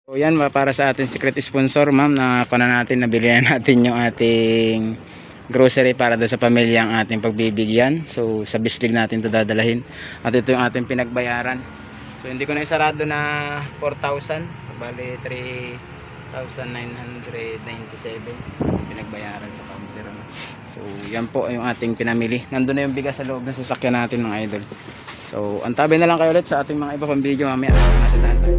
So yan, para sa ating secret sponsor, ma'am, na kuha natin, nabili na natin yung ating grocery para doon sa pamilya ang ating pagbibigyan. So sa Bislig natin to dadalahin. At ito yung ating pinagbayaran. So hindi ko na isarado na 4,000. So bali 3,997 pinagbayaran sa counter. So yan po yung ating pinamili. Nandun na yung bigas sa loob ng sasakyan natin, mga idol. So antabi na lang kayo ulit sa ating mga iba pang video mamaya. Nasa daan tayo.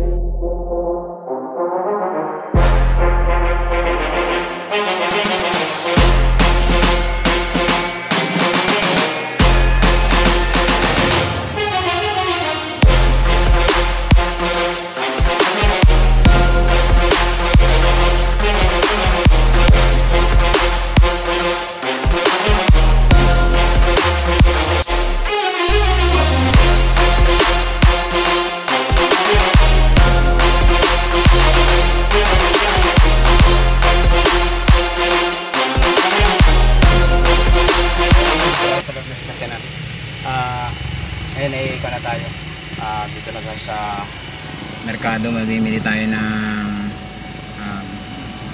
Ngayon ay ikaw na tayo dito na tayo sa merkado. Mamimili tayo ng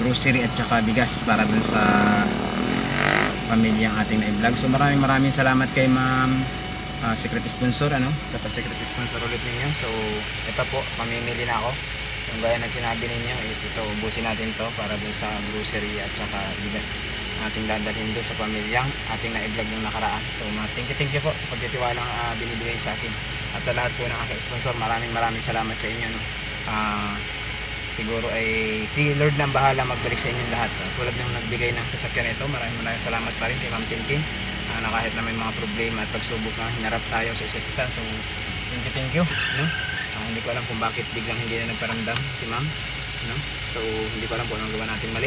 grocery at saka bigas para dun sa pamilyang ating na-vlog. So maraming salamat kay ma'am secret sponsor, sa pa-secret sponsor ulit ninyo. So ito po, pamimili na ako. Yung gaya na sinabi ninyo is ito, ubusin natin to para dun sa grocery at saka bigas ating dadalhin doon sa pamilyang ating na-vlog ng nakaraan. So thank you po sa pagtitiwalang binibigay sa akin at sa lahat po ng aking sponsor. Maraming salamat sa inyo, siguro ay si Lord nang bahala magbalik sa inyong lahat. Tulad ng nagbigay ng sasakyan ito, maraming salamat pa rin kay Ma'am Tintin na kahit na may mga problema at pagsubok na hinarap tayo sa isa't isa. So thank you, hindi ko alam kung bakit biglang hindi na nagparamdam si ma'am, so hindi ko alam kung anong gawa natin mali.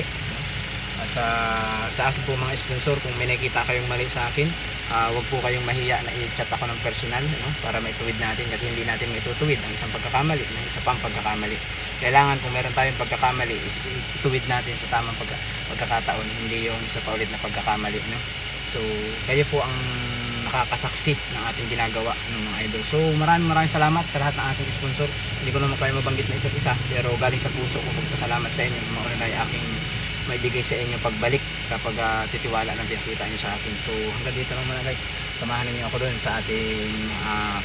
At sa akin po mga sponsor, kung may nakita kayong mali sa akin, wag po kayong mahiya na i-chat ako ng personal, para maituwid natin, kasi hindi natin maitutuwid ang isang pagkakamali ng isa pang pagkakamali. Kailangan kung meron tayong pagkakamali, ituwid natin sa tamang pagkakataon, hindi yung isa pa ulit na pagkakamali. So kayo po ang nakakasaksi ng ating ginagawa ng mga idol. So maraming salamat sa lahat ng ating sponsor. Hindi ko naman kayo mabanggit na isa't isa, pero galing sa puso ko magpasalamat sa inyo. Mauna na yung aking maibigay sa inyo pagbalik sa pagtitiwala na pinakita nyo sa akin. So hanggang dito lang muna guys, samahan niyo ako doon sa ating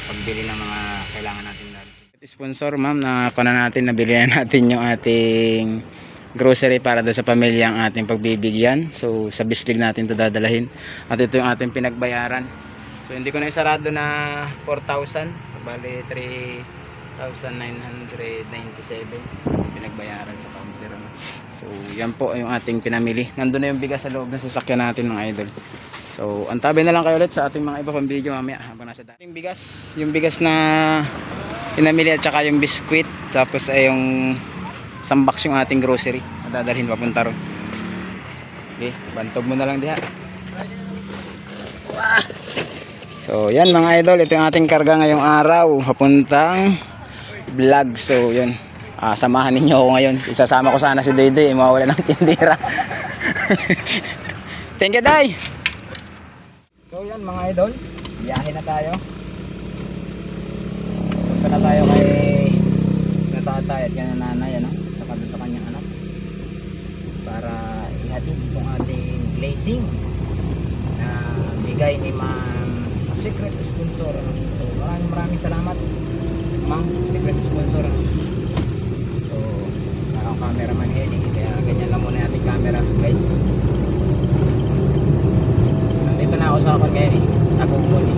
pagbili ng mga kailangan natin. Sponsor, ma'am, na kuha natin, nabili na natin yung ating grocery para doon sa pamilya ang ating pagbibigyan. So sa Bislig natin to dadalahin. At ito yung ating pinagbayaran. So hindi ko na isarado na 4,000. So bali 3,997 pinagbayaran sa counter. So yan po yung ating pinamili. Nandun na yung bigas sa loob ng sasakyan natin, mga idol. So antabi na lang kayo ulit sa ating mga iba pang video mamaya habang nasa daan. Yung bigas na pinamili at saka yung biskwit, tapos ay yung isang box yung ating grocery na dadalhin papunta ron. Okay, bantog mo na lang diha. So yan mga idol, ito yung ating karga ngayong araw papuntang vlog. So yun, samahan ninyo ako ngayon. Isasama ko sana si Doydoy, mawawala ng tindera. Thank you, Day. So yan mga idol, biyahe na tayo. Punta na tayo kay natatay at kanya nanay, saka doon sa kanyang anak, para ihatid itong ating blessing na bigay ni ma'am secret sponsor. So maraming salamat ma'am secret sponsor. So parang cameraman head, kaya ganyan lang muna yung ating camera guys. Nandito na ako sa akin ngayon, ako muna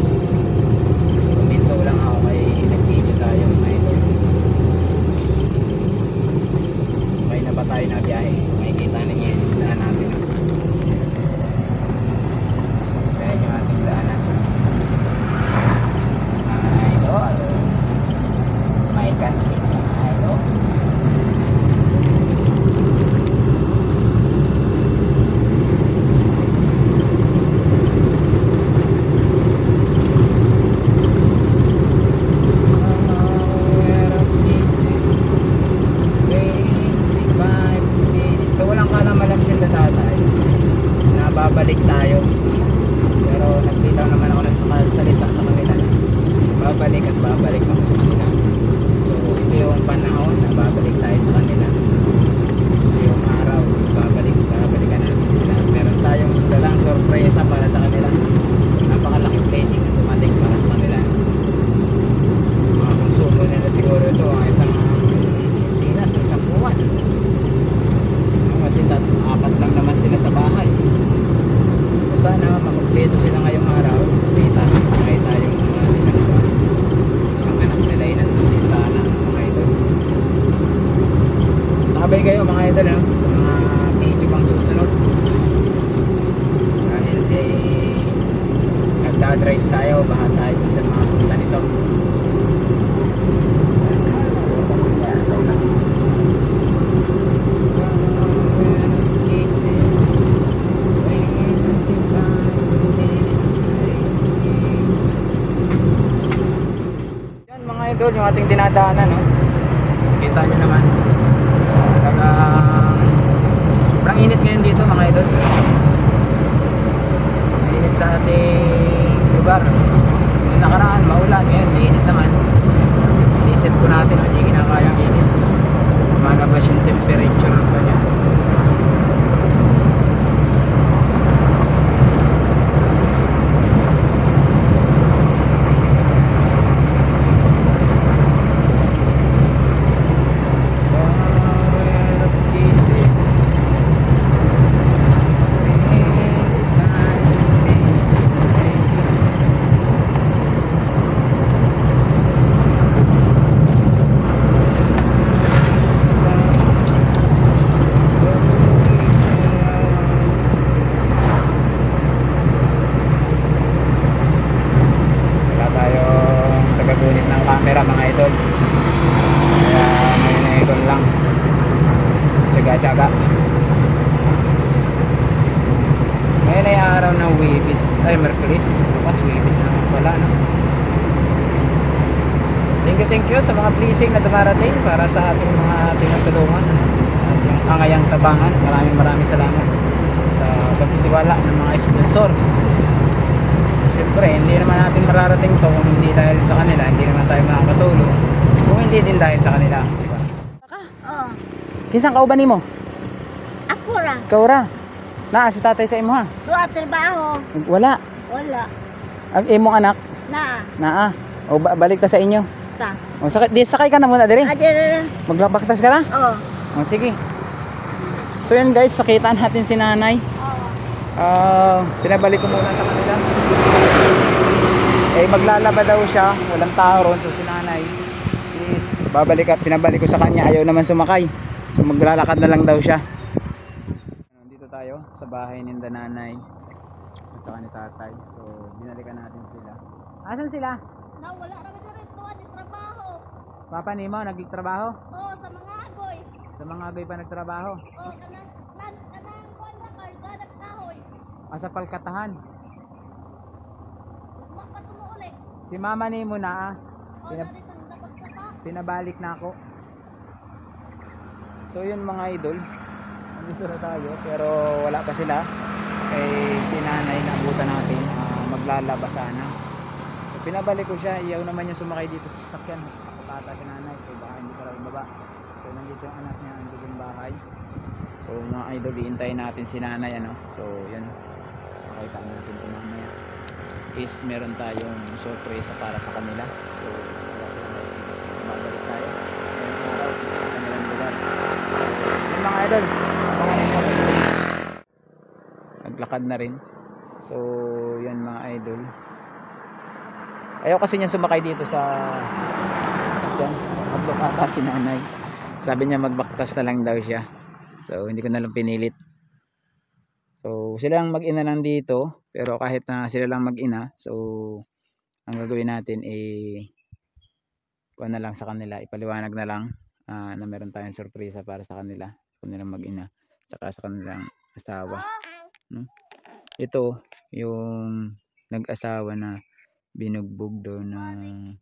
kuminto lang ako kay nag-video tayo mga idol. Sabay na ba tayo na biyahe, makikita ninyo yung daan natin. Kaya yung ating daanan idol, may kantin idol. So walang kalaman makabay kayo mga idol sa mga video pang susunod. Dahil nagdadrive tayo, baka tayo sa mga punta nito. Yan mga idol, yung ating dinadaanan, no? Kita nyo naman. Sobrang init ngayon dito mga idol. Mainit sa ating lugar. Yung nakaraan maulan, ngayon mainit naman. Inisip ko natin hindi kinakayang init. Malabas yung temperature pa niya. Mga idol, kaya ngayon ay idol lang, tsaga-tsaga. Ngayon ay araw ng Webis, ay Merkulis, bukas Webis naman pala, no? Thank you sa mga blessing na dumarating para sa ating mga tinutulungan at yung angayang tabangan. Maraming salamat sa pagtitiwala ng mga sponsor. Siyempre, hindi naman natin mararating to kung hindi dahil sa kanila, hindi naman tayo makakatulong kung hindi din dahil sa kanila, diba? Oo. Kinsang kauban nimo? Ako ra. Ikaw ra. Naa si tatay sa imo ha? Duha trabaho. Wala. Wala. Ang imong anak? Naa. O balik ta sa inyo. Ta. O sakay ka na muna diri. Adir. Maglabaktas ka na? Oo. O sige. So yan guys, sakitan natin si nanay. Pinabalik ko muna sa kanila. Maglalaba daw siya, walang tao ron. So si nanay is pinabalik ko sa kanya, ayaw naman sumakay. So maglalakad na lang daw siya. Dito tayo sa bahay ni nanay at saka ni tatay. So binalikan natin sila. Asan sila? Wala ra dito di trabaho. Papa nimo nagtrabaho? Oo, sa mga agoy. Sa mga agoy pa nagtrabaho? Oo, kanang kuan ra karga nagkahoy. Sa palkatahan. Ugma pa tumuuli. Si mama nimo na Oo, dito dapat sapa. pinabalik na ako. So yun mga idol, nandito na tayo pero wala pa sila. Kay si nanay naabutan natin, maglalaba sana. So pinabalik ko siya, iyaw naman niya sumakay dito sa sasakyan. Nakapata si nanay, so baka hindi pa rin baba. So nandito yung anak niya, nandito yung bahay. So mga idol, iintayin natin si nanay ano. So yun, makita natin ito mamaya. Is meron tayong sorpresa para sa kanila. So wala sila mabalik tayo ngayong araw sa kanilang lugar. Yung mga idol, abangan mo, naglakad na rin. So yan mga idol, ayaw kasi niya sumakay dito sa sasakyan. Maglok ata si nanay, sabi niya magbaktas na lang daw siya. So hindi ko na lang pinilit. So sila lang mag-ina nandito, pero kahit na sila lang mag-ina, so ang gagawin natin kuha na lang sa kanila, ipaliwanag na lang na meron tayong sorpresa para sa kanila, kanilang mag-ina saka sa kanilang asawa, no? Ito yung nag-asawa na binugbog daw ng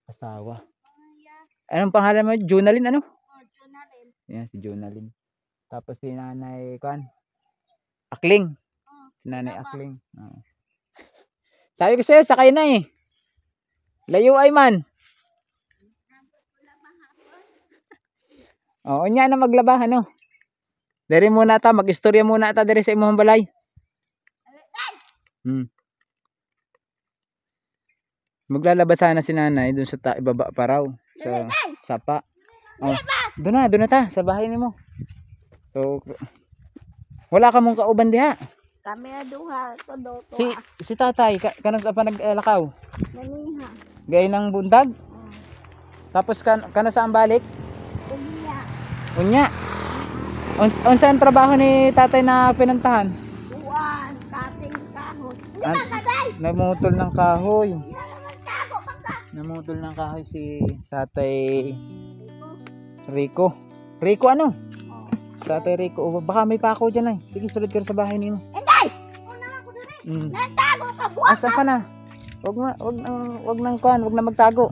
asawa. Anong pangalan mo? Junalyn ano? Junalyn. Yan si Junalyn. Tapos si nanay Akling. Si nanay Akling. Sabi ko sa'yo, sakay na eh. Layo ay man. Oo, niya na maglabahan no. Dari muna ta, mag-istorya muna ta dari sa imong balay. Maglalaba sana si nanay dun sa ibaba pa raw sa sapa. Oh, doon na ta sa bahay nimo. So wala ka mong kauban diha. Kami duha to do to. Si tatay kanang pa naglakaw. Naniha. Gay ng bundag. Tapos kano saan balik? Umiya. Unya. Unsa ang trabaho ni tatay na pinuntahan? Buwan, dating kahoy. Hindi An- na kaday. Namutol ng kahoy. Hindi na naman tago. Pagka. Namutol ng kahoy si tatay Rico. Rico ano? Oh. Tatay Rico. O, baka may pako dyan ay. Sige, sulod ka na sa bahay nimo. Enday! Una lang ko dun eh. Mm. Natago ka buwan. Asa ka na? Wag nang kuhan, wag na magtago.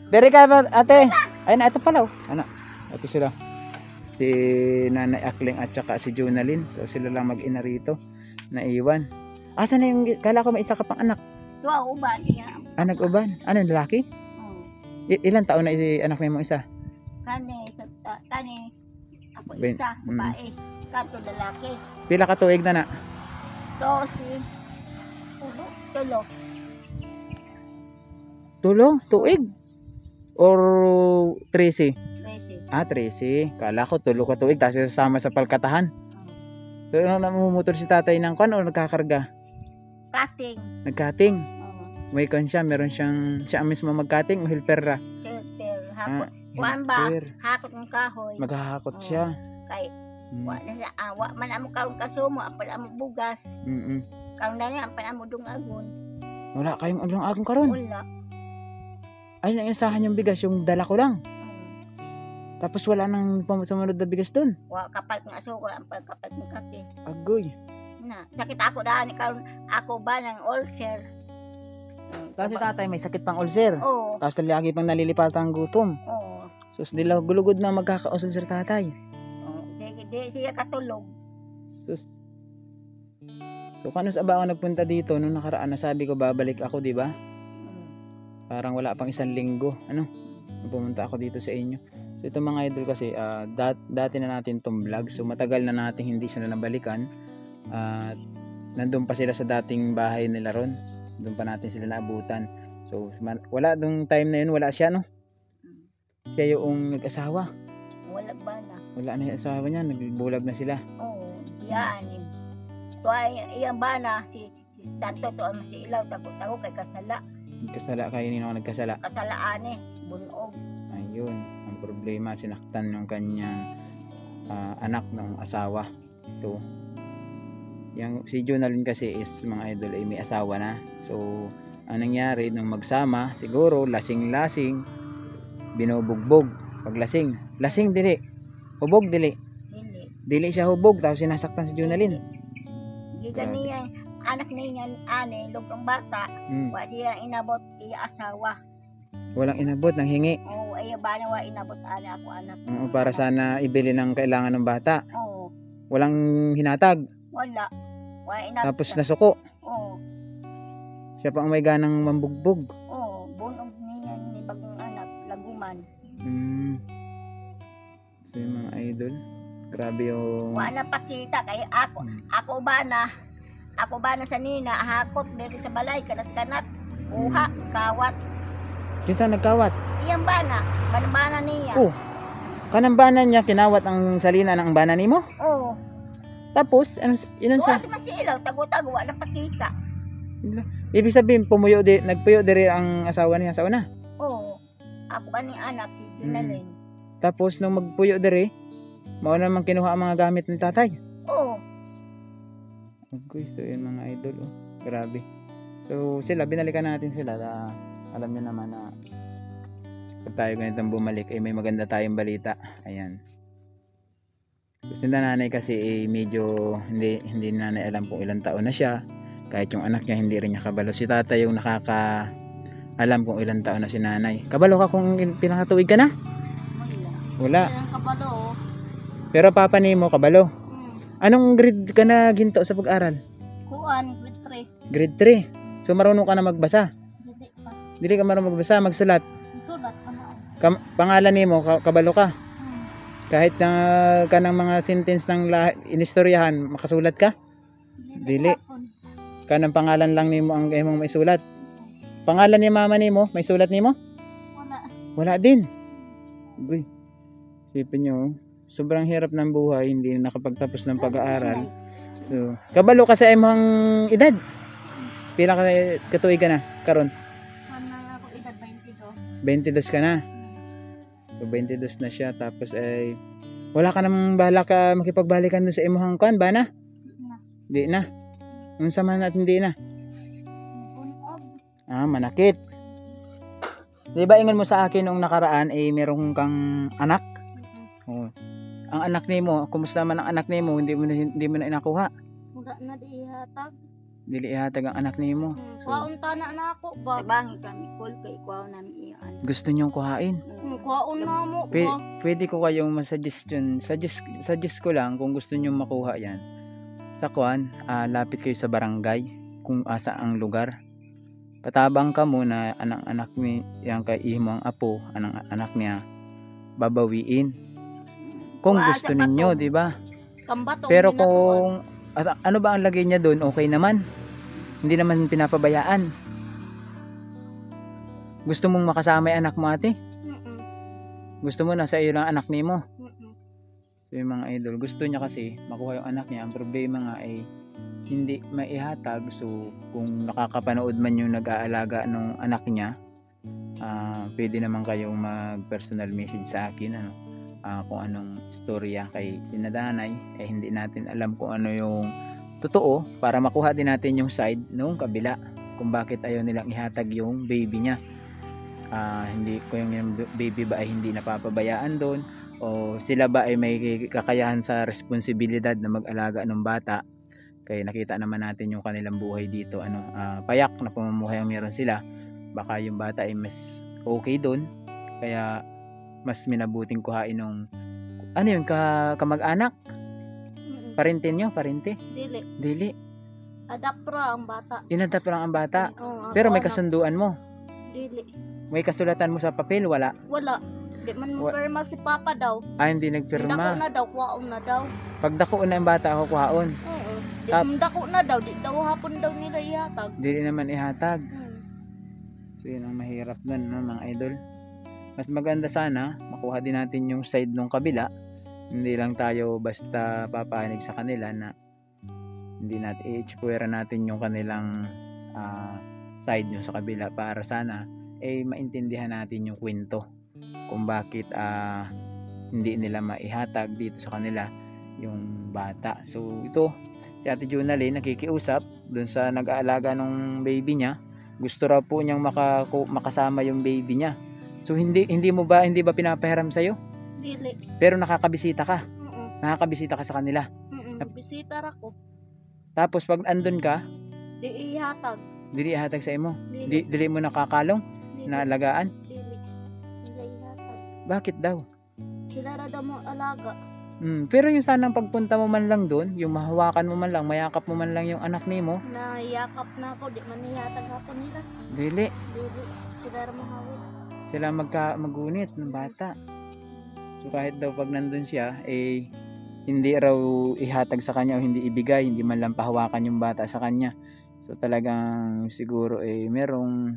Dere ka ba, ate? Ay na, ito pala oh. Ano? Ito sila. Si Nanay Akling at saka si Junalyn. So sila lang mag-ina rito. Naiwan. Asa na yung, kala ko may isa ka pang anak. Tuwa uban niya. Anak uban. Ano, lalaki? Oh. Ilan taon na si anak mo isa? Kani, kani. Ako Ben- isa, babae. Kato lalaki. Pila ka tuig na na? To si Tulo. Tulo? Tuig? Or 13? 13. Ah, 13. Kala ko tulo ka tuig. Tapos sasama sa palkatahan. Oh. So, namumumotor si tatay ng kwan o nagkakarga? Cutting. Nagkating. Oh. May kwan siya. Meron siyang, siya mismo magkating o helper ra? Shelter. Ah, Hakot. Kuan ba? helper. Hakot ng kahoy. Maghahakot Oh. siya. Kay Mm. wa na siya. Wa man amo karon kasumo. Apal amo bugas. Mm-mm. Karon na niya. Apal amo dungagon. Wala kayong ulang akong karon. Wala. Ay, nang-isahan yung bigas. Yung dala ko lang. Tapos wala nang sumunod na bigas dun. Wa kapal ng asukal. Apal kapal ng kape. Agoy. Na. Sakit ako daan. Karon ako ba ng ulcer. Tapos si tatay may sakit pang ulcer. Oo. Tapos lagi pang nalilipat ang gutom. Oo. Sus, di lang gulugod na magkakausal si tatay. Oo. Di siya katulog. Sus. So, kano sa ba ako nagpunta dito nung nakaraan, nasabi ko babalik ako, di ba? Parang wala pang 1 linggo. Ano? Pumunta ako dito sa inyo. So, ito mga idol kasi, dati na natin tong vlog. So, matagal na natin hindi sila nabalikan. At nandun pa sila sa dating bahay nila ron. Doon pa natin sila naabutan. So, wala nung time na yun, wala siya, no? Siya yung nag-asawa. Wala ba na? Wala na yung asawa niya, nagbulag na sila. Oo. Yan. Tuwa iyang ba na si Santo to ang si ilaw tago kay kasala. Nagkasala kayo nino nagkasala. Kasalaan bunog. Ayun, ang problema, sinaktan yung kanyang anak ng asawa. Ito. Yang si Junalyn kasi is mga idol ay may asawa na. So, anong nangyari nung magsama, siguro lasing-lasing, binubugbog. Pag lasing, dili. Hubog dili. Dili. Dili siya hubog tapos sinasaktan si Junalyn. Gigan niya anak niya ane lugang bata. Wa siya inabot iya asawa. Walang inabot ng hingi. Oo, iya ba na wa inabot ana ako anak. Para sana ibili ng kailangan ng bata. Oo. Walang hinatag. Wala. Wa inabot. Tapos nasuko. Oo. Siya pa ang may ganang mambugbog. Oo, bunog niya ni bagong anak laguman. So yung mga idol, grabe yung Wala pakita kay ako ba na sa nina hakot diri sa balay kanat uha kawat kinsa nagkawat. iyang bana banbana niya. Oh, kanang banan niya kinawat ang salina ng banan nimo. Oo. Tapos ano yun Tuwa sa si masilaw tago-tago wala pakita. ibig sabihin nagpuyo diri ang asawa niya sa una. Oo. Ako ba ni anak si Junalyn. Tapos nung magpuyo diri, mao naman kinuha ang mga gamit ni tatay. Oo. Okay, so yun mga idol, oh. Grabe. So sila, binalikan natin sila. Alam niyo naman na pag tayo ganitong bumalik, may maganda tayong balita. Ayan. So si nanay kasi medyo hindi nanay alam kung ilang taon na siya. Kahit yung anak niya hindi rin niya kabalo. Si tatay yung alam kung ilang taon na si nanay. Kabalo ka kung pinakatuwid ka na? Wala. Ilang kabalo. Pero papa nimo kabalo. Anong grade ka na ginto sa pag-aral? Kuan grade 3. Grade 3. So marunong ka na magbasa? Dili pa. Dili ka marunong magbasa, magsulat. Sulat pa na. Pangalan nimo kabalo ka. Kahit na kanang mga sentence ng inistoryahan, makasulat ka? Dili. Kanang pangalan lang nimo ang imong maisulat. Pangalan ni mama nimo, may sulat nimo? Wala. Wala din. Uy. Isipin nyo, sobrang hirap ng buhay, hindi nakapagtapos ng pag-aaral. So, kabalo ka sa imong edad. Pila ka katuig ka na karon? Mana ako edad 22. 22 ka na. So 22 na siya, tapos ay Wala ka namang balak ka makipagbalikan dun sa imuhang kuan ba na? Di na. Unsa man at hindi na. Manakit. Di ba ingon mo sa akin nung nakaraan meron kang anak? Oh. Ang anak nimo, kumusta man ang anak nimo? Hindi mo na inakuha. Wala na di ihatag. Dili ihatag ang anak nimo. Kuhaon tana na ako ba? Tabangi kami kol kay kuha namin iyan. Gusto niyong kuhain? Kuhaon na mo ba? Pwede ko kayong masuggestion. Suggest ko lang kung gusto niyong makuha yan. Sa kuan, lapit kayo sa barangay kung asa ang lugar. Patabang ka muna anak ni yang kay imo ang apo, anak niya babawiin. Kung gusto ninyo, di ba? Kambatong Pero kung ano ba ang lagay niya doon, okay naman. Hindi naman pinapabayaan. Gusto mong makasama yung anak mo, ate? Gusto mo nasa iyo lang anak nimo? So yung mga idol, gusto niya kasi makuha yung anak niya. Ang problema nga ay hindi maihatag. So kung nakakapanood man yung nag-aalaga ng anak niya, pwede naman kayong mag-personal message sa akin kung anong storya kay sinadanay. Hindi natin alam kung ano yung totoo para makuha din natin yung side nung kabila kung bakit ayaw nilang ihatag yung baby niya. Hindi ko yung baby ba ay hindi napapabayaan doon, o sila ba ay may kakayahan sa responsibilidad na mag-alaga ng bata. Kaya nakita naman natin yung kanilang buhay dito, payak na pamumuhay ang meron sila. Baka yung bata ay mas okay doon, kaya mas minabuting kuhain ng kamag-anak. Parente nyo? Parente? Dili. Adapt ra ang bata. Inadapt lang ang bata. Pero May kasunduan mo. Dili. May kasulatan mo sa papel? Wala. Di man pirma si Papa daw. Hindi Dako nagpirma. na daw, kuhaon na daw. Pag dako na ang bata ako kuhaon. Oo. Dako na daw, di daw hapon daw nila ihatag. Dili naman ihatag. So yun ang mahirap nun, mga idol. Mas maganda sana makuha din natin yung side ng kabila. Hindi lang tayo basta papanig sa kanila na hindi natin i-explore natin yung kanilang side yung sa kabila, para sana maintindihan natin yung kwento kung bakit hindi nila maihatag dito sa kanila yung bata. So ito si Ate Junalyn nakikiusap dun sa nag-aalaga ng baby niya. Gusto raw po niyang makasama yung baby niya. So hindi ba pinapahiram sa iyo? Dili. Pero nakakabisita ka. Nakakabisita ka sa kanila. Bisita ra ko. Tapos pag andun ka, Di ihatag. dili ihatag sa imo. Dili. Dili mo nakakalong na alagaan. Dili. Dili ihatag. Bakit daw? Sila ra daw mo alaga. Pero yung sanang pagpunta mo man lang doon, yung mahawakan mo man lang, mayakap mo man lang yung anak nimo. Nayakap na ako, di man ihatag hapon nila. Dili. Dili. Sila ra mahawid. Sila magunit ng bata. So kahit daw pag nandun siya, hindi raw ihatag sa kanya o hindi ibigay, hindi man lang pahawakan yung bata sa kanya. So talagang siguro merong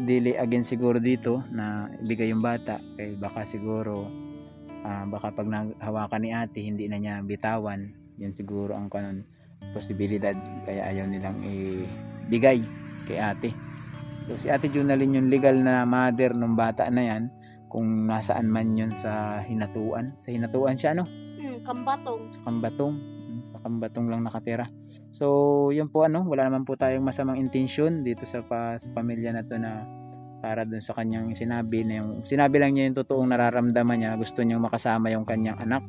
delay again siguro dito na ibigay yung bata. Kaya baka siguro baka pag nahawakan ni ate hindi na niya bitawan. Yun siguro ang posibilidad, kaya ayaw nilang ibigay kay ate. So si Ate Junalyn yung legal na mother ng bata na yan, kung nasaan man yun sa hinatuan. Sa hinatuan siya, Kambatong. Sa Kambatong. Sa Kambatong lang nakatira. So yun po, wala naman po tayong masamang intensyon dito sa pamilya na to, na para dun sa kanyang sinabi lang niya yung totoong nararamdaman niya, gusto niyang makasama yung kanyang anak.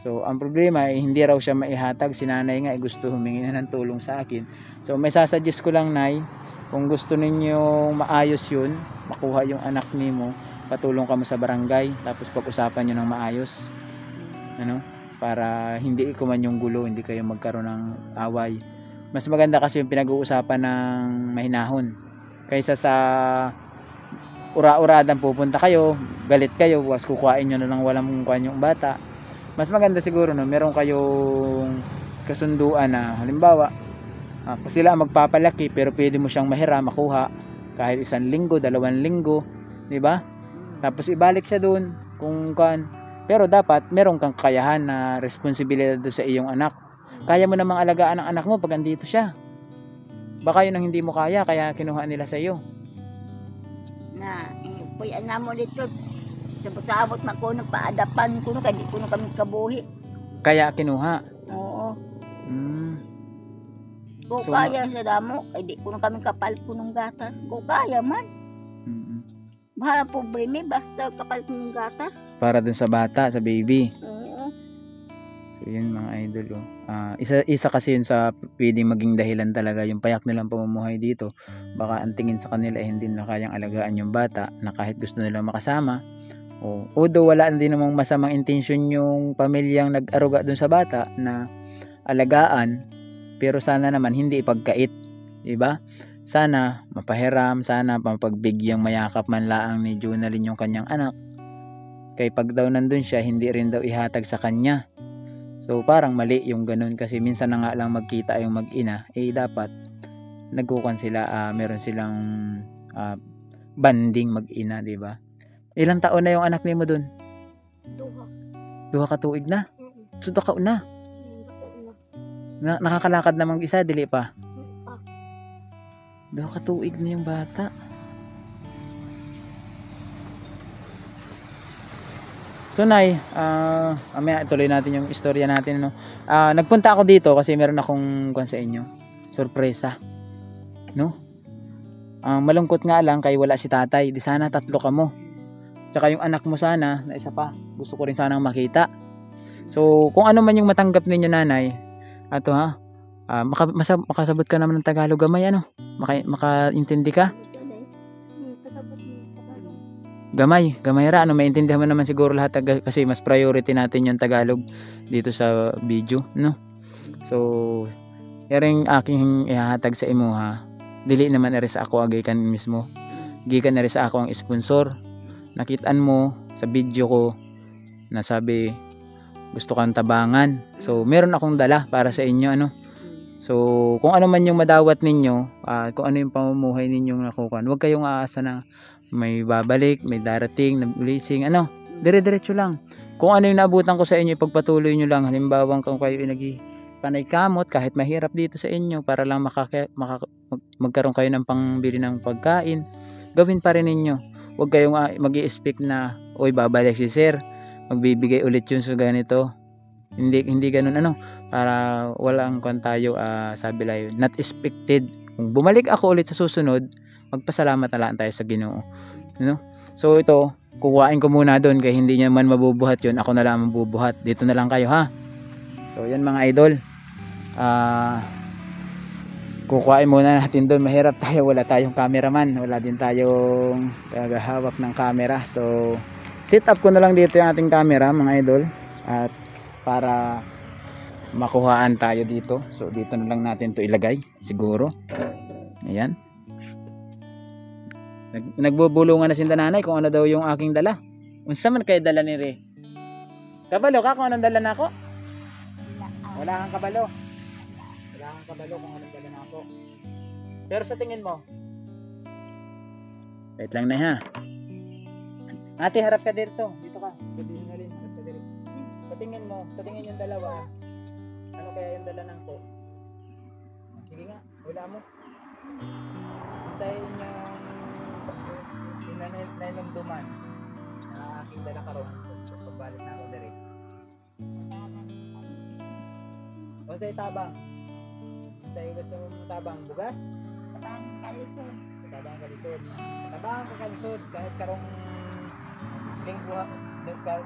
So ang problema ay hindi raw siya maihatag. Si nanay nga gusto humingi na ng tulong sa akin. So may sasuggest ko lang, nay, kung gusto ninyo maayos yun, makuha yung anak nimo, patulong ka mo sa barangay, tapos pag-usapan nyo ng maayos, para hindi ikuman yung gulo, hindi kayo magkaroon ng away. Mas maganda kasi yung pinag-uusapan ng mahinahon kaysa sa ura-uradan pupunta kayo, galit kayo, was kukuhain nyo na lang walang kuhan yung bata. Mas maganda siguro meron kayong kasunduan na halimbawa kung sila magpapalaki pero pwede mo siyang mahiram, makuha kahit 1 linggo, 2 linggo, di ba? Tapos ibalik siya doon kung kan. Pero dapat meron kang kakayahan na responsibilidad sa iyong anak. Kaya mo namang alagaan ang anak mo pag andito siya. Baka yun ang hindi mo kaya kinuha nila sa iyo. Kuya na mo dito. Sabot-sabot man ko paadapan ko no kay di ko no kami kabuhi. Kaya kinuha. Oo. Mm. Ko So, kaya sa damo kay di ko no kami kapalit ko ng gatas. Ko kaya man. Mm-mm. Bahala problema basta kapalit ko ng gatas. Para dun sa bata, sa baby. Oo. So yun mga idol. Isa kasi yun sa pwedeng maging dahilan talaga yung payak nilang pamumuhay dito. Baka ang tingin sa kanila hindi na kayang alagaan yung bata na kahit gusto nilang makasama. Although wala din namang masamang intensyon yung pamilyang nag-aruga dun sa bata na alagaan, pero sana naman hindi ipagkait, diba? Sana mapahiram, sana mapagbigyan mayakap man laang ni Junalyn yung kanyang anak. Kaya pag daw nandun siya, hindi rin daw ihatag sa kanya. So parang mali yung ganun kasi minsan na nga lang magkita yung mag-ina, dapat nagkukan sila, meron silang banding mag-ina, diba? Ilang taon na yung anak niyo mo dun? Duha ka tuig na? So ka na? Nakakalakad na mag-isa, dili pa? Duha ka tuig na yung bata. So Nay, amaya ituloy natin yung istorya natin, no. Nagpunta ako dito kasi meron akong kuwan sa inyo, sorpresa, no. Malungkot nga lang kay wala si tatay. Di sana tatlo kamo. Tsaka yung anak mo sana na isa pa. Gusto ko rin sanang makita. So kung ano man yung matanggap ninyo nanay, ato ha. Makasabot ka naman ng Tagalog gamay ano. Makaintindi ka? Gamay ra, ano, maintindihan mo naman siguro lahat kasi mas priority natin yung Tagalog dito sa video, no? So, yaring aking ihahatag sa imo ha. Dili naman eri sa ako agay kan mismo. Gikan eri sa ako ang sponsor. Nakitaan mo sa video ko na sabi gusto kang tabangan. So, meron akong dala para sa inyo, ano? So, kung ano man yung madawat ninyo, kung ano yung pamumuhay ninyong nakukuha, huwag kayong aasa na may babalik, may darating, na blessing, ano, dire-diretso lang. Kung ano yung naabutan ko sa inyo, ipagpatuloy nyo lang. Halimbawa, kung kayo panay kamot, kahit mahirap dito sa inyo, para lang magkaroon kayo ng pangbili ng pagkain, gawin pa rin ninyo. Huwag kayong mag-i-expect na, oy, babalik si sir, magbibigay ulit yun sa ganito. Hindi ganun, ano, para walang kung tayo, sabi lang, not expected. Kung bumalik ako ulit sa susunod, magpasalamat na lang tayo sa Ginoo, no? So ito, kukuhain ko muna doon kaya hindi niya man mabubuhat yun, ako na lang mabubuhat. Dito na lang kayo ha. So yan mga idol, kukuhain muna natin doon. Mahirap tayo, wala tayong cameraman, wala din tayong tagahawak ng camera. So set up ko na lang dito yung ating camera mga idol, at para makuhaan tayo dito. So dito na lang natin to ilagay siguro. Ayan. Nagbubulungan na si nanay kung ano daw yung aking dala. Unsa man kay dala ni Re? Kabalo ka kung anong dala nako? Wala kang kabalo. Wala kang kabalo kung anong dala nako. Pero sa tingin mo, wait lang na ha. Ate, harap ka dito. Dito ka. Dito na rin, harap ka dito. Sa tingin yung dalawa, ano kaya yung dala nako? Sige nga, wala mo. Sa inyong nainumduman na aking dala karon pagbalik na ako diri. O sa tabang, sa gusto mo tabang bugas? Tabang kalisod. Tabang kalisod kahit karong linggo,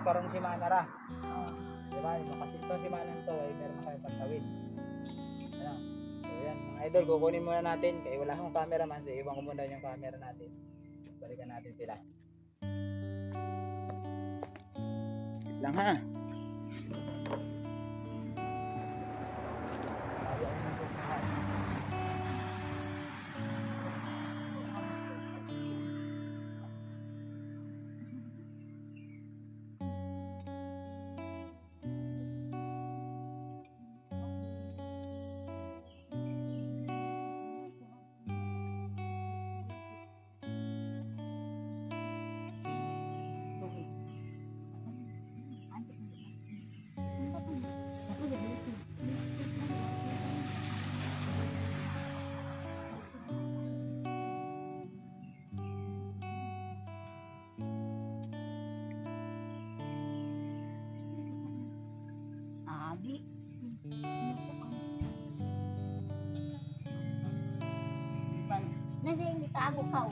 karong simana ra. Diba? Kasi ito simana nito ay meron na kayo pagtawid. Ano? So yan mga idol, kukunin muna natin kaya wala akong cameraman, so iwan ko muna yung camera natin. Balikan natin sila. Wait lang ha. Abi. Nasa hindi tago ka.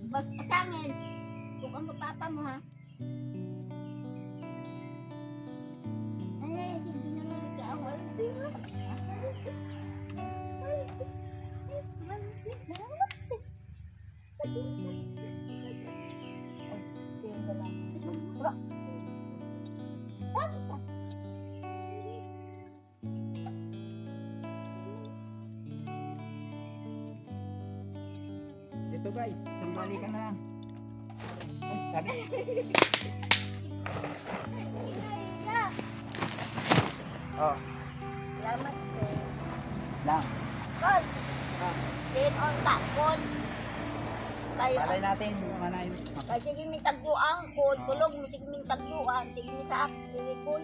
Pasangin. Kung ang papa mo ha. Ay, hindi na nagkawal. Ito guys, isang balikan na lang. Ay, sabi. Oh, Salamat po. lang. Kon, sin on takon. Palay natin yung ano yun. Kaya sige may tagduang kon, kulog mi sige may tagduang, sige mi sa dili kon.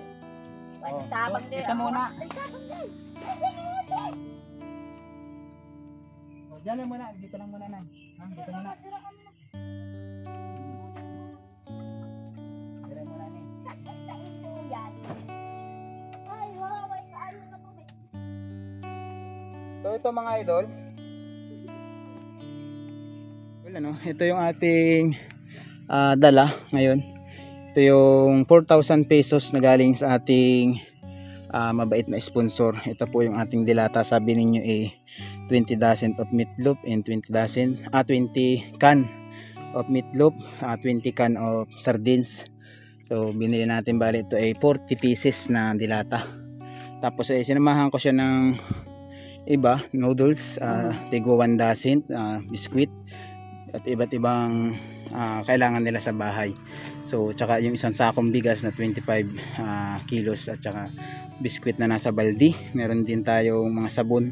Oh, Tabang ito muna. Ay, tabang din. Oh, diyan lang muna, dito lang muna na. Ha, dito muna. Dito muna ni. So ito mga idol. Well, ano, ito yung ating dala ngayon. Ito yung 4,000 pesos na galing sa ating mabait na sponsor. Ito po yung ating dilata. Sabi ninyo 20 dozen of meatloaf and 20 can of meatloaf, 20 can of sardines. So binili natin, bali ito ay 40 pieces na dilata. Tapos sinamahan ko siya ng iba, noodles, tigwa 1 dozen, biskwit at iba't ibang kailangan nila sa bahay. So tsaka yung isang sakong bigas na 25 kilos at tsaka biskwit na nasa baldi. Meron din tayong mga sabon.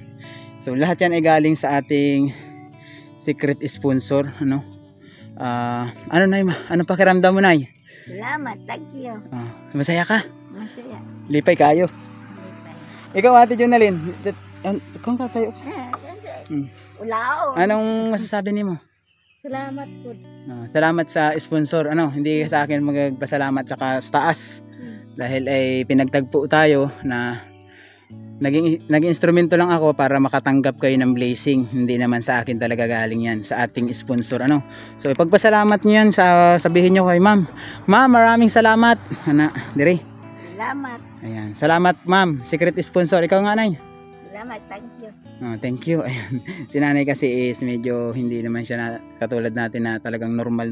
So lahat yan ay galing sa ating secret sponsor. Ano Nay, anong pakiramdam mo, Nay? Salamat, thank you. Masaya ka? Masaya. Lipay kayo. Ikaw, Ate Jonalyn, kung ka tayo. Ulao. Anong masasabi nimo? Salamat po. Salamat sa sponsor. Hindi sa akin magpasalamat, saka sa taas. Dahil ay pinagtagpo tayo na naging instrumento lang ako para makatanggap kayo ng blessing. Hindi naman sa akin talaga galing yan, sa ating sponsor. So ipagpasalamat niyo yan, sabihin niyo kay Ma'am. Ma'am, maraming salamat. Dire. Salamat. Ayan. Salamat, Ma'am. Secret sponsor. Ikaw nga, Nay. Salamat, thank you. Thank you. Ayan. Si Nanay kasi is medyo hindi naman siya katulad natin na talagang normal.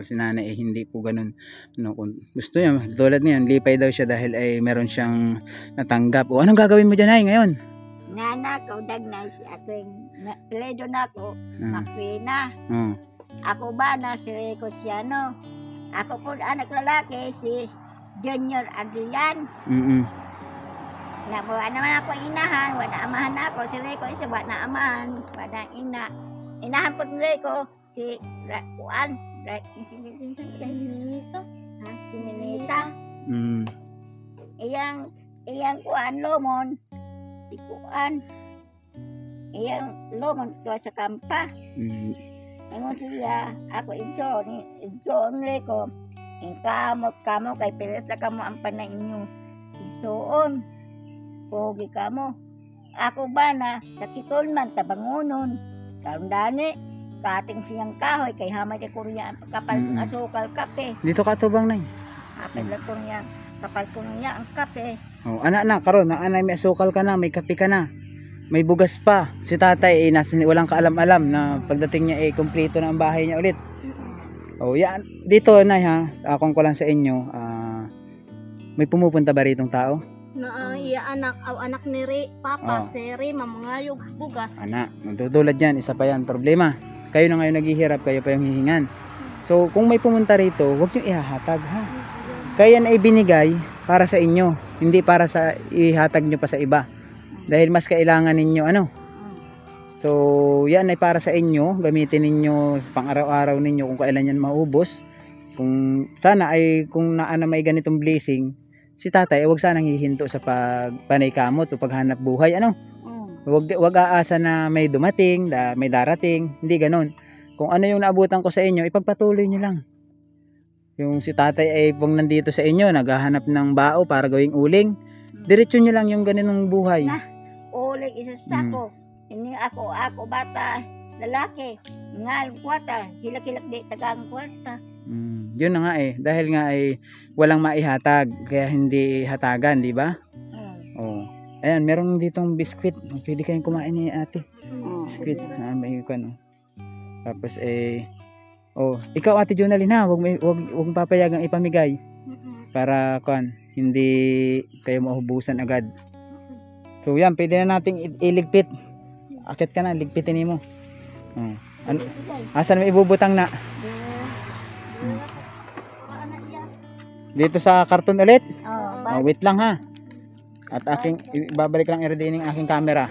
Si Nanay hindi po ganun. Kung gusto niya, tulad niyan, lipay daw siya dahil ay meron siyang natanggap. O anong gagawin mo dyan, Nay, ngayon? Nana ko, dagnay si aking pledo na ko, makpina. Ako ba na si Rico Siano? Ako po anak lalaki si Junior Adrian. Nabuha naman ako inahan, wala amahan ako. Si Rico isa wala amahan, wala ina. Inahan po ni Rico si Kuan, si Minita. Iyang Kuan Lomon, si Kuan. Iyang Lomon ko sa kampa. Ngayon siya, ako Inso Rico. Kamo kay pilis na kamo ang panay inyo. Insoon. Pogi ka mo. Ako ba na sakitol man tabangunon. Karon dani kating siyang kahoy kay hamay de kurya kapal ng asukal kape. Dito ka tubang, Nay. Kapal lang kurya kapal kurya ang kape. Anak karon, anay may asukal ka na, may kape ka na. May bugas pa. Si tatay walang kaalam-alam na pagdating niya kumpleto na ang bahay niya ulit. Yan. Dito, Nay, akong ko lang sa inyo, may pumupunta ba ritong tao? Anak ni Papa, Seri, mamangayog, bugas. Anak, tutulad yan, isa pa yan, problema. Kayo na ngayon naghihirap, kayo pa yung hihingan. So, kung may pumunta rito, huwag nyo ihahatag, ha? Kaya na ibinigay para sa inyo, hindi para sa ihatag nyo pa sa iba. Dahil mas kailangan ninyo, So, yan ay para sa inyo, gamitin ninyo pang araw-araw ninyo kung kailan yan maubos. Kung sana ay kung may ganitong blessing, si tatay wag sanang hihinto sa pagpanay kamot o paghanap buhay. Wag aasa na may dumating, may darating, hindi ganoon. Kung ano yung naabutan ko sa inyo, ipagpatuloy niyo lang. yung si tatay ay pong nandito sa inyo, naghahanap ng bao para gawing uling, diretso nyo lang yung ganitong buhay. Na. Uling isa sa sako. Ini ako bata, lalaki. Ngal kwarta, hilak-hilak di tagang kwarta. Yun na nga dahil nga ay walang maihatag, kaya hindi hatagan, di ba? Oh. Ayan, meron ditong biskwit. Pwede kayong kumain ni ate. Biskwit. May kan. Tapos ikaw Ate Jonalyn ha, wag papayagang ipamigay para hindi kayo mahubusan agad. So yan, pwede na nating iligpit. Akit ka na, ligpitin mo. Asan mo ibubutang na? Dito sa karton ulit? Wait lang ha. At ibabalik lang i-ready ng aking camera.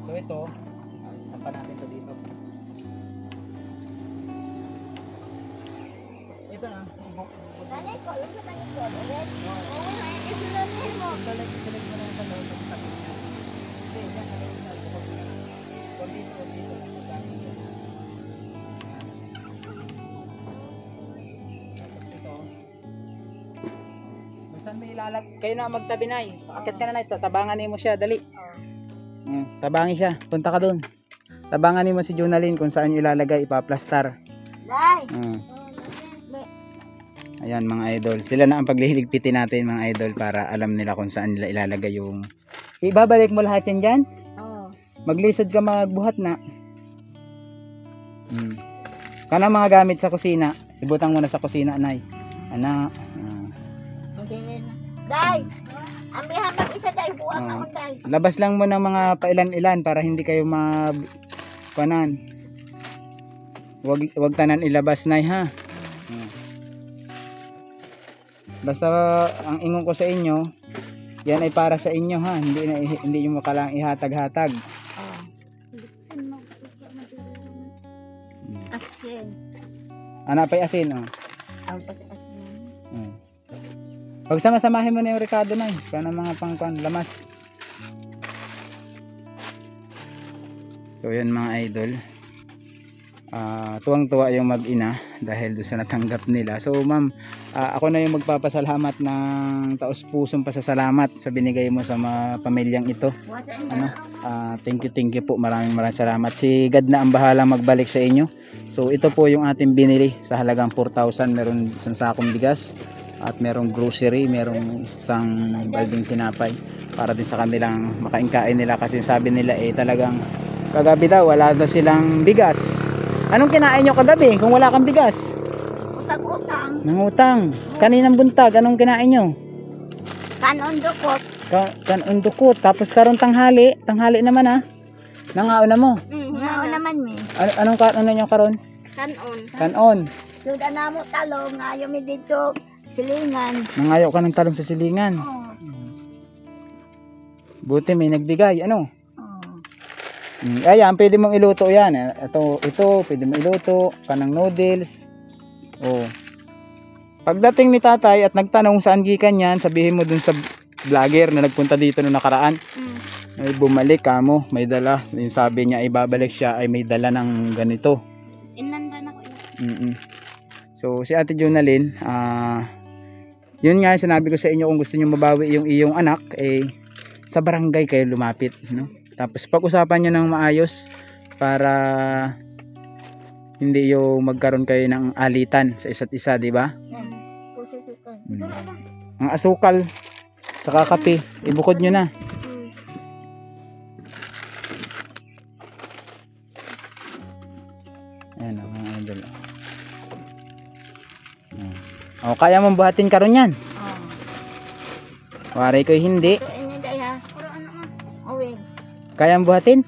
So ito, sampan natin ito dito. Ito na. Nanay ko, yung sa nanay ko. Kayo na magtabi na akit ka na ito, tabangan mo siya, dali. Tabangin siya, punta ka dun. Tabangan mo si Jonalyn kung saan nyo ilalagay, ipaplastar. Ayan mga idol, sila na ang pagliligpitin natin mga idol para alam nila kung saan nila ilalagay yung... Ibabalik mo lahat yan dyan? Maglisod ka magbuhat na. Kana mga gamit sa kusina, ibutang mo na sa kusina, nay. Anak. Day, ambihan mag-isa day, buwang na day. Labas lang mo ng mga pailan-ilan para hindi kayo kanan. Wag tanan ilabas, nay ha. Basta ang ingon ko sa inyo, yan ay para sa inyo ha, hindi yung makalang ihatag-hatag. Asin. Ana pa'y asin Pag sama-samahin mo na yung rekado na para mga pangkuan lamas. So yun mga idol, tuwang-tuwa yung mag-ina dahil doon sa natanggap nila. So ma'am, ako na yung magpapasalamat ng taos-pusong pasasalamat sa binigay mo sa mga pamilyang ito. Thank you po, maraming salamat. Si God na ang bahala magbalik sa inyo. So ito po yung ating binili sa halagang 4,000. Meron isang sakong bigas at merong grocery, merong isang balding tinapay para din sa kanilang makain-kain nila, kasi sabi nila talagang kagabi daw wala daw silang bigas. Anong kinain nyo kagabi kung wala kang bigas? Utang-utang. Nangutang. Kaninang buntag anong kinain nyo? Kanon dukot. Kanon dukot. Tapos karon tanghali naman nangaon na mo. Ngaon naman mi. Anong nyo karon? Kanon. Suda na mo talong, ngayon mi dito silingan. Nangayo ka ng talong sa silingan. Buti may nagbigay, Ayan, pwede mong iluto yan. Ito, pwede mong iluto. Kanang noodles. Pagdating ni tatay at nagtanong saan gikan yan, sabihin mo dun sa vlogger na nagpunta dito noong nakaraan. Ay bumalik mo, may dala. Yung sabi niya, ibabalik siya, ay may dala ng ganito. Inandan ako. So, si Ate Jonalyn, yun nga, sinabi ko sa inyo, kung gusto nyo mabawi yung iyong anak, sa barangay kayo lumapit, Tapos pag-usapan nyo ng maayos para hindi yung magkaroon kayo ng alitan sa isa't isa, di ba? Ang asukal, saka kape, ibukod nyo na. Ayan mga idol. Kaya mong buhatin karon yan? Waray ko'y hindi. Kaya mong buhatin?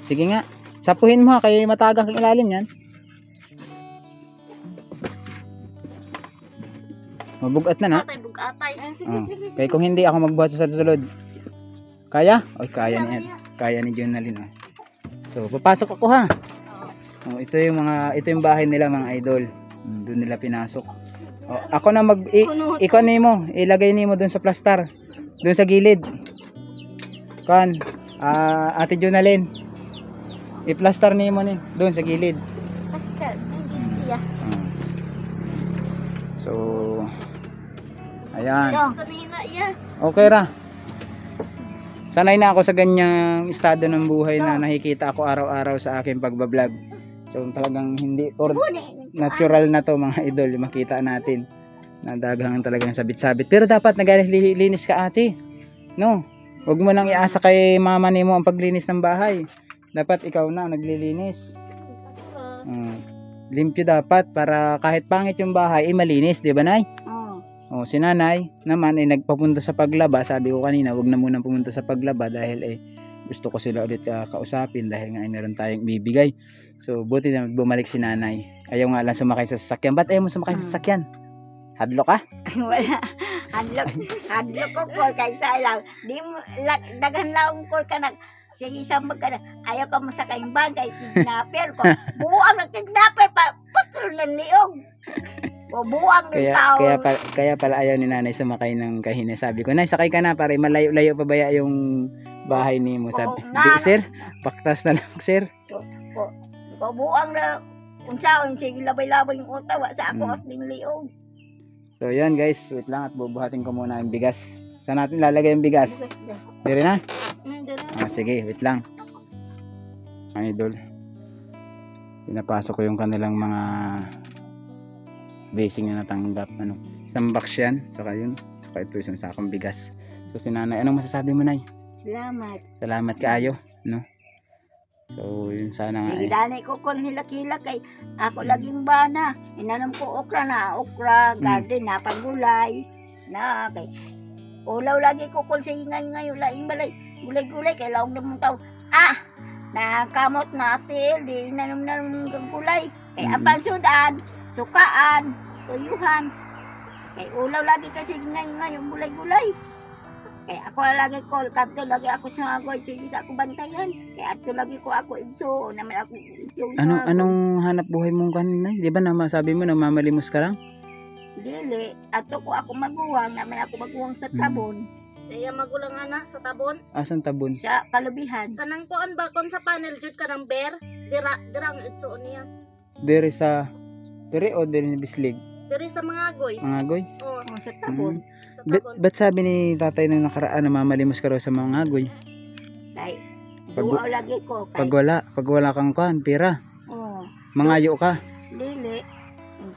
Sige nga. Sapuhin mo kaya matagang kang ilalim yan. Mabugat na Kaya kung hindi ako magbuhat sa susunod. Kaya? Kaya ni Ed. Kaya ni Jonalyn. So papasok ako ha. Ito yung bahay nila mga idol. Doon nila pinasok. Ako na ikaw nimo, ilagay nimo doon sa plaster. Doon sa gilid. Kan, Ate Jonalyn. I-plaster nimo ni doon sa gilid. Basta, hindi siya. So, ayan. Sanay na iya. Okay ra. Sanay na ako sa ganyang estado ng buhay na nakikita ako araw-araw sa aking pagbablog. So talagang hindi natural na to mga idol, makita natin na daghang talagang sabit-sabit. Pero dapat naglilinis ka ate. No? Huwag mo nang iasa kay mama nimo ang paglinis ng bahay. Dapat ikaw na naglilinis. Limpyo dapat para kahit pangit yung bahay, malinis, di ba nay? O, si nanay naman ay nagpapunta sa paglaba. Sabi ko kanina, wag na muna pumunta sa paglaba dahil gusto ko sila ulit kausapin dahil nga ay meron tayong bibigay. So, buti na bumalik si nanay. Ayaw nga lang sumakay sa sasakyan. Ba't ayaw mo sumakay sa sasakyan? Hadlo ka? Wala. Hadlok ko call kay sayang. Di mo, dagan lang call ka na. Sige, sambag ka na. Ayaw ka mo sa kayong bangkay. Kidnapper ko. Buwang ng kidnapper pa. Putol ng liog. O buwang ng tao. Kaya pala ayaw ni nanay sumakay ng kahina. Sabi ko, nay, sakay ka na para malayo-layo pa baya yung bahay ni mo. Sabi, di sir, paktas na lang sir. O buwang na kung saan, sige labay-labay yung utawa sa ako at ng liog. So yan guys, wait lang at bubuhatin ko muna yung bigas. Saan natin lalagay yung bigas? Dire na? Sige, wait lang. Idol. Pinapasok ko yung kanilang mga blessing na natanggap. Isang box yan. Saka yun. Saka ito isang sakong bigas. So si nanay, anong masasabi mo nay? Salamat. Salamat kaayo. No? So yun sana nga Danay ko kung hilak-hilak kay ako laging bana. Inanom ko okra na. Okra, garden na, pagulay. Na, kay ulaw lagi ko kung sa ingay ngayon. Laing balay. Gulay-gulay kay laong namang tao. Nakamot na atil. Di inanom na ng gulay. Kay apansudan. Sukaan, tuyuhan. Kay ulaw lagi kasi ngayon gulay-gulay. Kay ako lagi call, kadto lagi ako sa agoy, sige sa ako bantayan. Kay ato lagi ko ako igso, naman ako igso. Anong hanap buhay mong kanina? Di ba masabi mo mamalimos ka lang? Dili, ato ko ako maguwang, naman ako maguwang sa tabon. Kaya magulang ana sa tabon. Asan tabon? Sa kalubihan. Kanang kuan ba kon sa panel jud kanang bear, dirang itsuon niya. Dire o dire ni Bislig? Diri sa mga agoy. Mga agoy? Oo, sa tabon. Sa tabon. Ba't sabi ni tatay nung nakaraan na mamalimos ka raw sa mga agoy? Kay duwa lagi ko. Kay, Pag wala kang kuan, pira. Oo. Mangayo ka. Dili.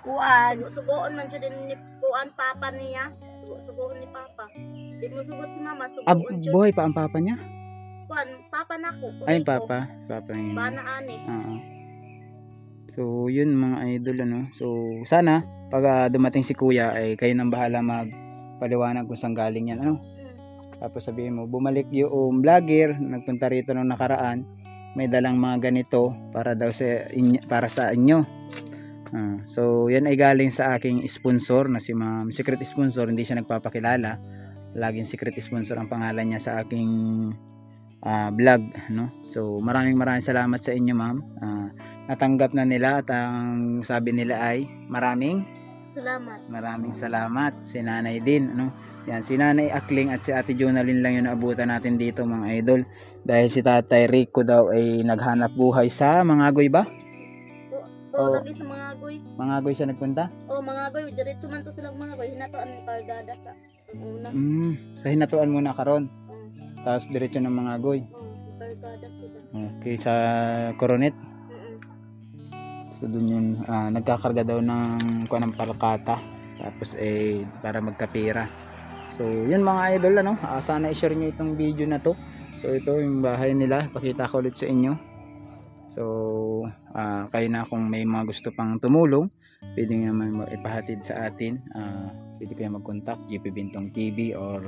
Kuan. Sugoon man jud ni kuan papa niya. Sugoon ni papa. Di mo sugot si mama, sugoon jud. Buhay pa ang papa niya? Kuan, papa nako. Ay, papa niya. Bana ani. So, yun mga idol, So, sana, pag dumating si kuya, ay kayo nang bahala magpaliwanag kung saan galing yan, Tapos sabihin mo, bumalik yung vlogger, nagpunta rito nung nakaraan, may dalang mga ganito para daw para sa inyo. So, yan ay galing sa aking sponsor na si Ma'am. Secret sponsor, hindi siya nagpapakilala. Laging secret sponsor ang pangalan niya sa aking vlog, So, maraming salamat sa inyo, Ma'am. Natanggap na nila at ang sabi nila ay maraming salamat. Si nanay din, Yan, si nanay Akling at si ate Jonalyn lang yung naabutan natin dito mga idol. Dahil si tatay Rico daw ay naghanap buhay sa mga agoy ba? Oo, lagi sa mga agoy. Mga agoy siya nagpunta? Oo, mga agoy. Diretso man to silang mga agoy. Hinatuan ng kargada sa una. Sa hinatuan muna karon. Tapos diretso ng mga agoy. Kargada sila. Okay, sa Coronet. So dun yun, nagkakarga daw ng palakata. Tapos para magkapira. So yun mga idol, sana i-share nyo itong video na to. So ito yung bahay nila, pakita ko ulit sa inyo. So kayo na kung may mga gusto pang tumulong, pwede naman ipahatid sa atin. Pwede kayo mag-contact JP Bintong TV or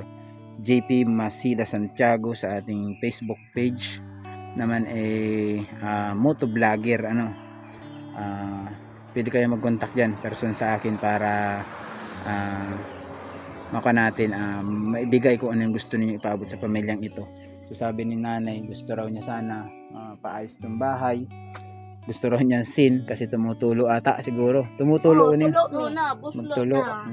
JP Masida Santiago sa ating Facebook page. Naman motovlogger, pwede kayo mag-contact dyan person sa akin para maka natin maibigay kung ano yung gusto niyo ipaabot sa pamilyang ito. So sabi ni nanay, gusto raw niya sana paayos ng bahay, gusto raw niya sin kasi tumutulo ata siguro. Tumutulo ni. tulo Oo mi. na, buslot Magtulo. na.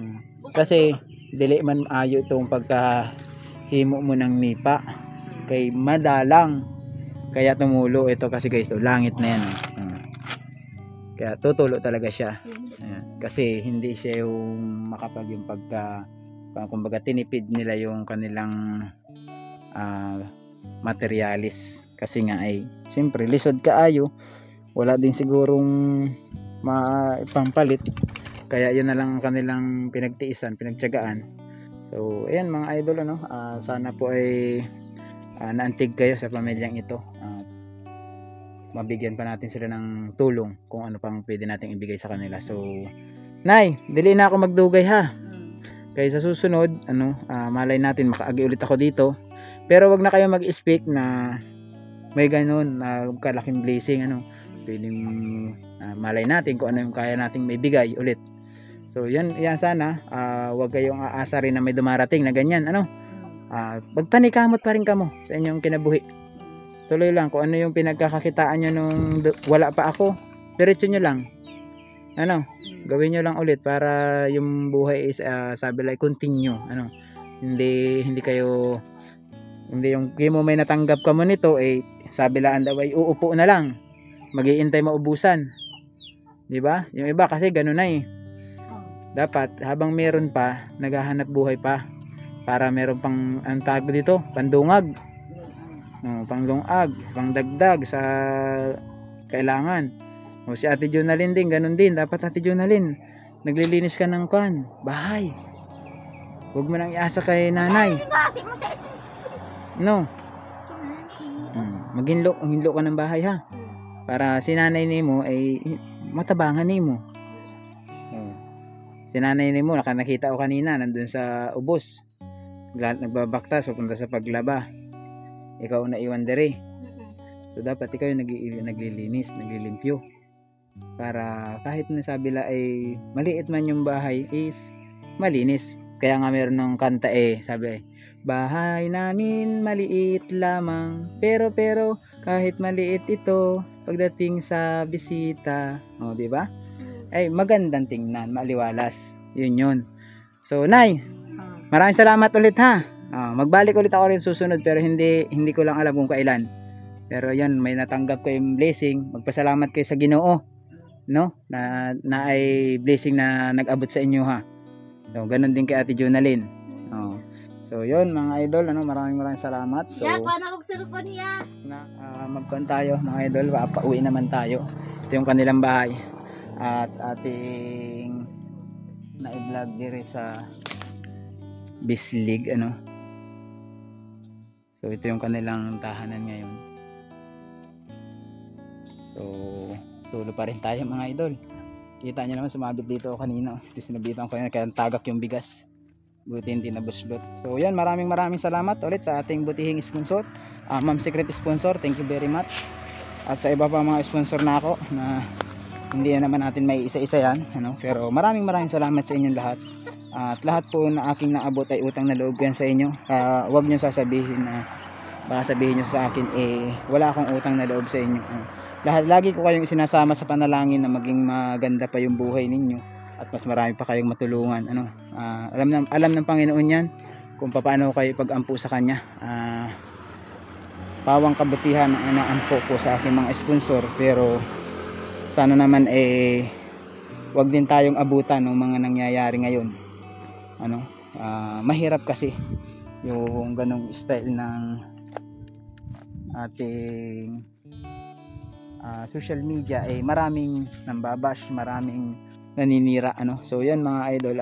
Kasi dili man ayo itong pagkahimo mo ng nipa kay madalang kaya tumulo ito kasi guys, langit na yan. Kaya tutulo talaga siya. Ayan. Kasi hindi siya yung makapag yung kumbaga tinipid nila yung kanilang materialis kasi nga ay siyempre lisod kaayo, wala din sigurong maipampalit, kaya yun na lang ang kanilang pinagtiisan, pinagtiyagaan. So ayan mga idol, sana po ay naantig kayo sa pamilyang ito at mabigyan pa natin sila ng tulong kung ano pang pwede nating ibigay sa kanila. So Nay, dili na ako magdugay ha. Kaya sa susunod, malay natin makaagi ulit ako dito. Pero wag na kayo mag-speak na may ganun na kalaking blessing, pwedeng malay natin kung ano yung kaya nating may bigay ulit. So yan sana, wag kayong aasa rin na may dumarating na ganyan, magpanikamot pa rin kamo sa inyong kinabuhi. Tuloy lang kung ano yung pinagkakakitaan nyo nung wala pa ako, diretso nyo lang. Gawin nyo lang ulit para yung buhay is sabi like continue. Hindi kayo, hindi yung mo may natanggap ka mo nito sabi lang daw ay uupo na lang, mag-iintay maubusan, di ba? Yung iba kasi ganun na dapat habang meron pa, naghahanap buhay pa para meron pang antago dito, pandungag, panglungag, pangdagdag sa kailangan. O si Ate Jonalyn din, ganun din. Dapat Ate Jonalyn, naglilinis ka ng bahay. Huwag mo nang iasa kay nanay. No. Maghinlo ka ng bahay ha. Para si nanay nimo ay matabangan nimo. Si nanay nimo, nakita ko kanina, nandun sa ubos. Nagbabaktas, papunta sa paglaba. Ikaw na iwan dere. So dapat ikaw yung naglilinis, naglilimpyo. Para kahit nasabi la ay maliit man yung bahay is malinis. Kaya nga meron ng kanta sabi bahay namin maliit lamang, pero kahit maliit ito pagdating sa bisita, di ba? Ay magandang tingnan, maliwalas. Yun. So Nay, maraming salamat ulit ha. Magbalik ulit ako rin susunod pero hindi ko lang alam kung kailan. Pero yan, may natanggap ko yung blessing. Magpasalamat kayo sa Ginoo, na ay blessing na nag-abot sa inyo ha. So ganun din kay Ate Jonalyn. So yun mga idol, maraming salamat. So paano kung cellphone niya? Magkuhan tayo mga idol, pauwi naman tayo. Ito yung kanilang bahay at ating na-vlog dire sa Bislig. So ito yung kanilang tahanan ngayon. So tulo pa rin tayo mga idol. Kita nyo naman, sumabit dito ako kanina. Sinabitan ko yun, kaya tagak yung bigas. Buti hindi na buslot. So yan, maraming salamat ulit sa ating butihing sponsor, Ma'am Secret Sponsor. Thank you very much. At sa iba pa mga sponsor na ako na hindi naman natin may isa-isa yan, pero maraming salamat sa inyong lahat. At lahat po na aking naabot ay utang na loob yan sa inyo. Huwag nyo sasabihin na baka sabihin nyo sa akin wala akong utang na loob sa inyo. Lagi ko kayong isinasama sa panalangin na maging maganda pa yung buhay ninyo at mas marami pa kayong matulungan. Alam ng Panginoon yan kung paano kayo pag-ampo sa Kanya. Pawang kabutihan ang inaampo po sa aking mga sponsor, pero sana naman wag din tayong abutan ng mga nangyayari ngayon. Mahirap kasi yung ganong style ng ating social media, maraming nambabash, maraming naninira. So yan mga idol,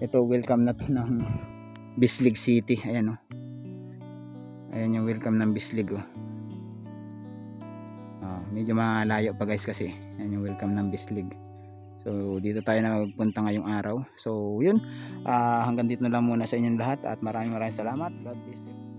ito welcome na to ng Bislig City. Ayan yung welcome ng Bislig. Medyo malayo pa guys kasi ayan yung welcome ng Bislig. So dito tayo na magpunta ngayong araw. So yun, hanggang dito na lang muna sa inyong lahat at maraming salamat. God bless you.